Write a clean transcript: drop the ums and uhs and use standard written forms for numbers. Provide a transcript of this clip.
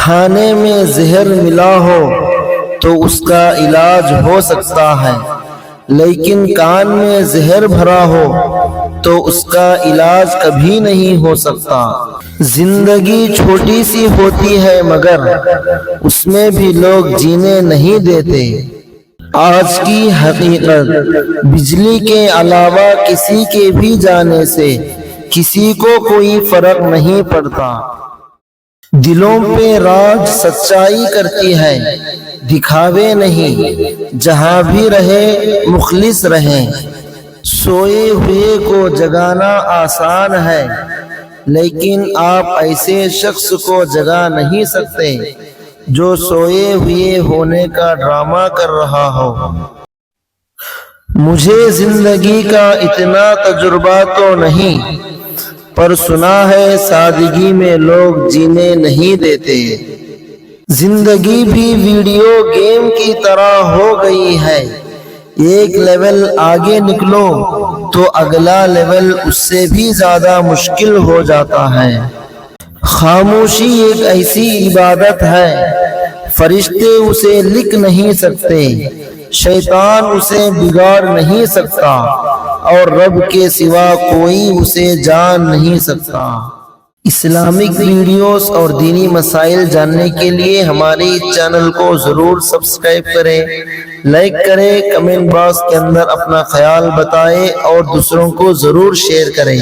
کھانے میں زہر ملا ہو تو اس کا علاج ہو سکتا ہے، لیکن کان میں زہر بھرا ہو تو اس کا علاج کبھی نہیں ہو سکتا۔ زندگی چھوٹی سی ہوتی ہے مگر اس میں بھی لوگ جینے نہیں دیتے۔ آج کی حقیقت، بجلی کے علاوہ کسی کے بھی جانے سے کسی کو کوئی فرق نہیں پڑتا۔ دلوں پہ راج سچائی کرتی ہے، دکھاوے نہیں۔ جہاں بھی رہے مخلص رہیں۔ سوئے ہوئے کو جگانا آسان ہے، لیکن آپ ایسے شخص کو جگا نہیں سکتے جو سوئے ہوئے ہونے کا ڈرامہ کر رہا ہو۔ مجھے زندگی کا اتنا تجربہ تو نہیں، پر سنا ہے سادگی میں لوگ جینے نہیں دیتے۔ زندگی بھی ویڈیو گیم کی طرح ہو گئی ہے، ایک لیول آگے نکلو تو اگلا لیول اس سے بھی زیادہ مشکل ہو جاتا ہے۔ خاموشی ایک ایسی عبادت ہے، فرشتے اسے لکھ نہیں سکتے، شیطان اسے بگاڑ نہیں سکتا، اور رب کے سوا کوئی اسے جان نہیں سکتا۔ اسلامک ویڈیوز اور دینی مسائل جاننے کے لیے ہمارے چینل کو ضرور سبسکرائب کریں، لائک کریں، کمنٹ باکس کے اندر اپنا خیال بتائیں اور دوسروں کو ضرور شیئر کریں۔